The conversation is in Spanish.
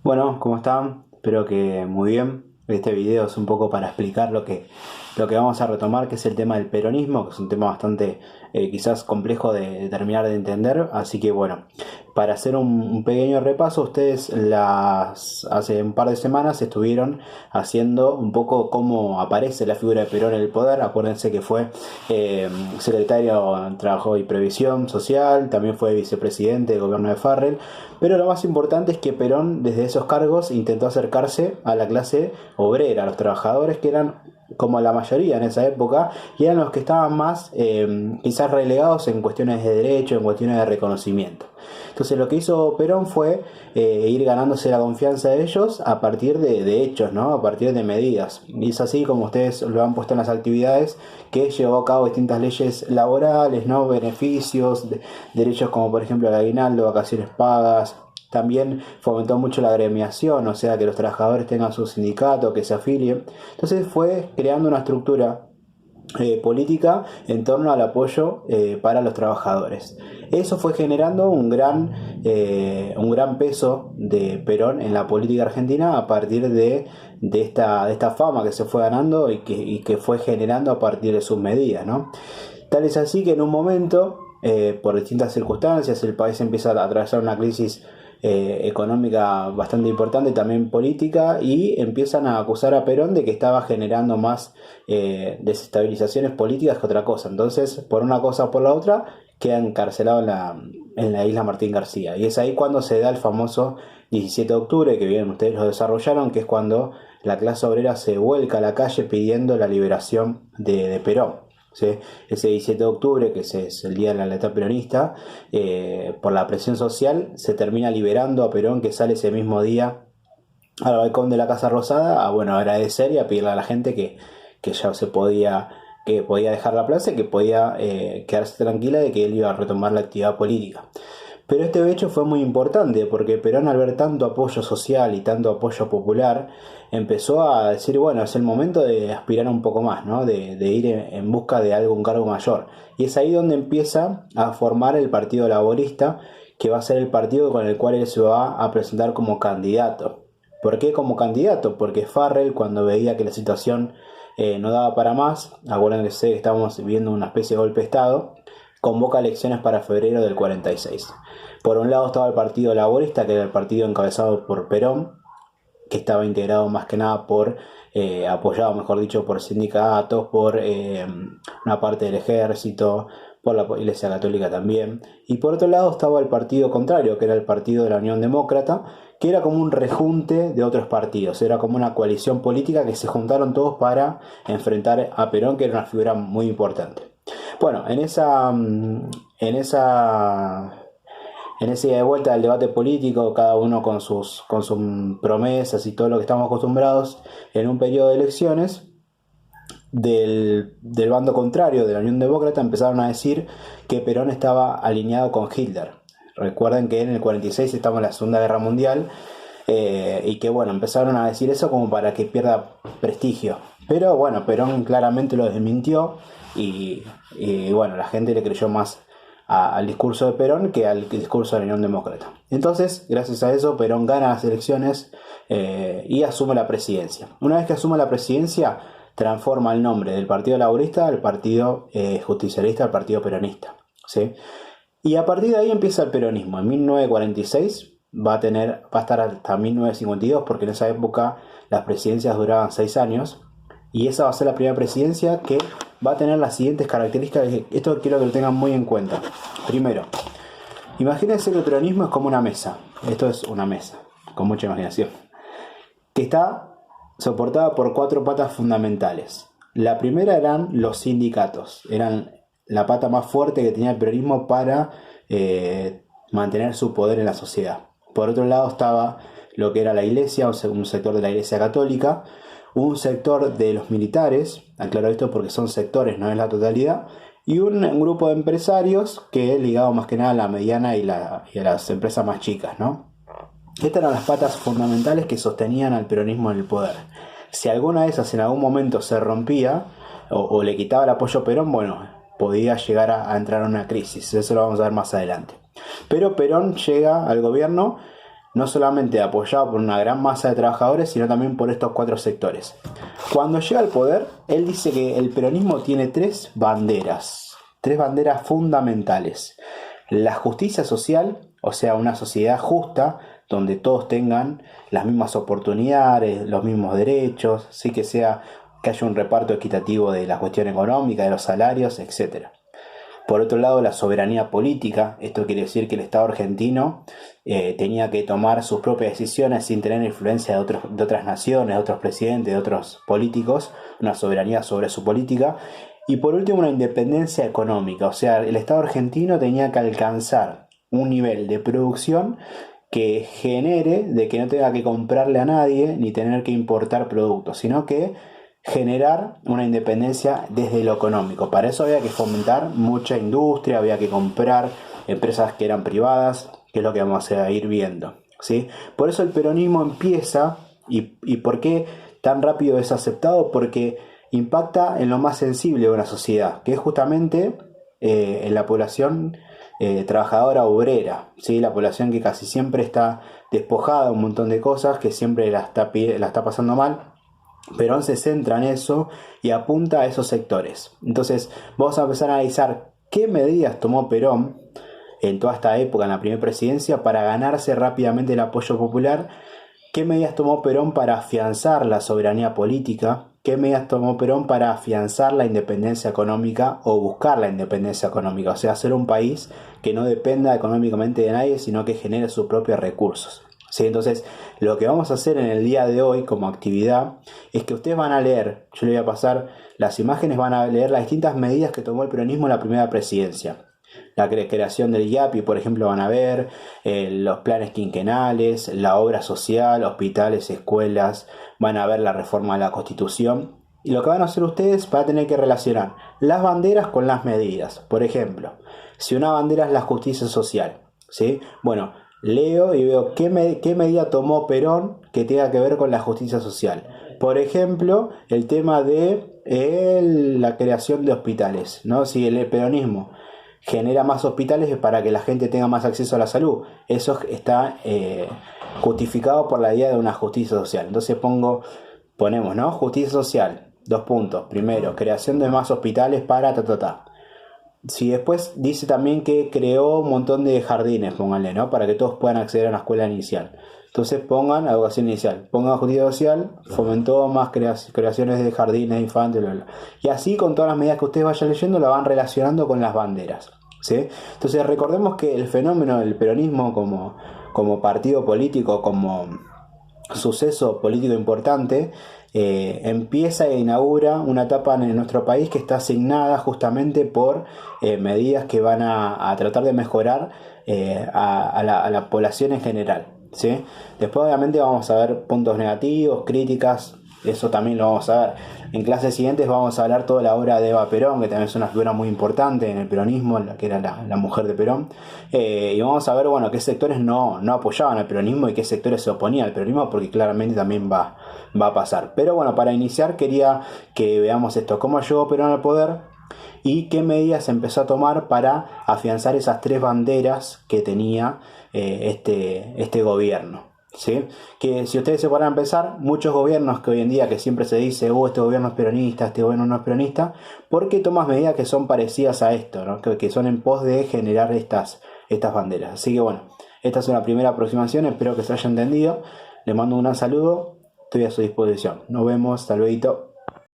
Bueno, ¿cómo están? Espero que muy bien. Este video es un poco para explicar lo que vamos a retomar, que es el tema del peronismo, que es un tema bastante quizás complejo de terminar de entender. Así que bueno, para hacer un pequeño repaso, ustedes hace un par de semanas estuvieron haciendo un poco cómo aparece la figura de Perón en el poder. Acuérdense que fue eh, secretario de Trabajo y Previsión Social, también fue vicepresidente del gobierno de Farrell. Pero lo más importante es que Perón desde esos cargos intentó acercarse a la clase obrera, a los trabajadores que eran como la mayoría en esa época y eran los que estaban más quizás relegados en cuestiones de derecho, en cuestiones de reconocimiento. Entonces lo que hizo Perón fue ir ganándose la confianza de ellos a partir de hechos, ¿no? A partir de medidas. Y es así como ustedes lo han puesto en las actividades que llevó a cabo distintas leyes laborales, ¿no? Beneficios, derechos como por ejemplo el aguinaldo, vacaciones pagas. También fomentó mucho la gremiación, o sea, que los trabajadores tengan su sindicato, que se afilien. Entonces fue creando una estructura política en torno al apoyo para los trabajadores. Eso fue generando un gran peso de Perón en la política argentina a partir de esta fama que se fue ganando y que fue generando a partir de sus medidas, ¿no? Tal es así que en un momento, por distintas circunstancias, el país empieza a atravesar una crisis económica bastante importante, también política, y empiezan a acusar a Perón de que estaba generando más desestabilizaciones políticas que otra cosa. Entonces, por una cosa o por la otra, queda encarcelado en la isla Martín García. Y es ahí cuando se da el famoso 17 de octubre, que bien ustedes lo desarrollaron, que es cuando la clase obrera se vuelca a la calle pidiendo la liberación de Perón. ¿Sí? Ese 17 de octubre, que es el día de la lealtad peronista, por la presión social se termina liberando a Perón, que sale ese mismo día al balcón de la Casa Rosada a, bueno, agradecer y a pedirle a la gente que ya que podía dejar la plaza y que podía quedarse tranquila de que él iba a retomar la actividad política. Pero este hecho fue muy importante porque Perón, al ver tanto apoyo social y tanto apoyo popular, empezó a decir, bueno, es el momento de aspirar un poco más, ¿no? De ir en busca de algún cargo mayor. Y es ahí donde empieza a formar el Partido Laborista, que va a ser el partido con el cual él se va a presentar como candidato. ¿Por qué como candidato? Porque Farrell, cuando veía que la situación no daba para más, acuérdense que estamos viviendo una especie de golpe de Estado, convoca elecciones para febrero del 46. Por un lado estaba el Partido Laborista, que era el partido encabezado por Perón, que estaba integrado más que nada apoyado, mejor dicho, por sindicatos, por una parte del ejército, por la Iglesia Católica también. Y por otro lado estaba el partido contrario, que era el Partido de la Unión Demócrata, que era como un rejunte de otros partidos, era como una coalición política que se juntaron todos para enfrentar a Perón, que era una figura muy importante. Bueno, en esa ida de vuelta del debate político, cada uno con sus promesas y todo lo que estamos acostumbrados en un periodo de elecciones, del bando contrario, de la Unión Demócrata, empezaron a decir que Perón estaba alineado con Hitler. Recuerden que en el 46 estamos en la Segunda Guerra Mundial y que bueno, empezaron a decir eso como para que pierda prestigio. Pero bueno, Perón claramente lo desmintió y bueno, la gente le creyó más al discurso de Perón que al discurso de la Unión Demócrata. Entonces, gracias a eso, Perón gana las elecciones y asume la presidencia. Una vez que asume la presidencia, transforma el nombre del Partido Laborista al Partido Justicialista, al Partido Peronista. ¿Sí? Y a partir de ahí empieza el peronismo. En 1946 va a estar hasta 1952, porque en esa época las presidencias duraban 6 años. Y esa va a ser la primera presidencia que va a tener las siguientes características. Esto quiero que lo tengan muy en cuenta. Primero, imagínense que el peronismo es como una mesa. Esto es una mesa, con mucha imaginación, que está soportada por 4 patas fundamentales. La primera eran los sindicatos. Eran la pata más fuerte que tenía el peronismo para mantener su poder en la sociedad. Por otro lado estaba lo que era la iglesia, un sector de la iglesia católica, un sector de los militares, aclaro esto porque son sectores, no es la totalidad, y un grupo de empresarios que es ligado más que nada a la mediana y a las empresas más chicas, ¿no? Estas eran las patas fundamentales que sostenían al peronismo en el poder. Si alguna de esas en algún momento se rompía o le quitaba el apoyo a Perón, bueno, podía llegar a entrar en una crisis. Eso lo vamos a ver más adelante. Pero Perón llega al gobierno no solamente apoyado por una gran masa de trabajadores, sino también por estos 4 sectores. Cuando llega al poder, él dice que el peronismo tiene 3 banderas fundamentales. La justicia social, o sea, una sociedad justa, donde todos tengan las mismas oportunidades, los mismos derechos, sí que haya un reparto equitativo de la cuestión económica, de los salarios, etcétera. Por otro lado, la soberanía política. Esto quiere decir que el Estado argentino tenía que tomar sus propias decisiones sin tener influencia de otras naciones, de otros presidentes, de otros políticos, una soberanía sobre su política. Y por último, una independencia económica. O sea, el Estado argentino tenía que alcanzar un nivel de producción que genere de que no tenga que comprarle a nadie ni tener que importar productos, sino que generar una independencia desde lo económico. Para eso había que fomentar mucha industria, había que comprar empresas que eran privadas, que es lo que vamos a ir viendo, ¿sí? Por eso el peronismo empieza, y ¿por qué tan rápido es aceptado? Porque impacta en lo más sensible de una sociedad, que es justamente en la población trabajadora obrera, ¿sí? La población que casi siempre está despojada de un montón de cosas, que siempre la está pasando mal. Perón se centra en eso y apunta a esos sectores. Entonces vamos a empezar a analizar qué medidas tomó Perón en toda esta época, en la primera presidencia, para ganarse rápidamente el apoyo popular. ¿Qué medidas tomó Perón para afianzar la soberanía política? ¿Qué medidas tomó Perón para afianzar la independencia económica o buscar la independencia económica? O sea, ser un país que no dependa económicamente de nadie, sino que genere sus propios recursos. ¿Sí? Entonces, lo que vamos a hacer en el día de hoy como actividad es que ustedes van a leer, yo les voy a pasar las imágenes, van a leer las distintas medidas que tomó el peronismo en la primera presidencia. La creación del IAPI, por ejemplo, van a ver los planes quinquenales, la obra social, hospitales, escuelas, van a ver la reforma de la Constitución. Y lo que van a hacer ustedes va a tener que relacionar las banderas con las medidas. Por ejemplo, si una bandera es la justicia social, ¿sí? Bueno, leo y veo qué medida tomó Perón que tenga que ver con la justicia social. Por ejemplo, el tema de la creación de hospitales, ¿no? Si el peronismo genera más hospitales para que la gente tenga más acceso a la salud, eso está justificado por la idea de una justicia social. Entonces ponemos, ¿no? Justicia social, 2 puntos. Primero, creación de más hospitales para Si después dice también que creó un montón de jardines, pónganle, ¿no? Para que todos puedan acceder a una escuela inicial. Entonces pongan educación inicial, pongan justicia social, fomentó más creaciones de jardines infantes, bla, bla. Y así con todas las medidas que ustedes vayan leyendo la van relacionando con las banderas, ¿sí? Entonces recordemos que el fenómeno del peronismo como partido político, como suceso político importante, empieza e inaugura una etapa en nuestro país que está asignada justamente por medidas que van a tratar de mejorar a la población en general, ¿sí? Después obviamente vamos a ver puntos negativos, críticas, eso también lo vamos a ver. En clases siguientes vamos a hablar toda la obra de Eva Perón, que también es una figura muy importante en el peronismo, que era la mujer de Perón. Y vamos a ver, bueno, qué sectores no apoyaban al peronismo y qué sectores se oponían al peronismo, porque claramente también va a pasar. Pero bueno, para iniciar quería que veamos esto, cómo llegó Perón al poder y qué medidas empezó a tomar para afianzar esas 3 banderas que tenía este gobierno, ¿sí? Que si ustedes se ponen a empezar, muchos gobiernos que hoy en día que siempre se dice este gobierno es peronista, este gobierno no es peronista, porque tomas medidas que son parecidas a esto, ¿no? que son en pos de generar estas banderas. Así que bueno, esta es una primera aproximación, espero que se haya entendido. Les mando un gran saludo, estoy a su disposición. Nos vemos, hasta luego.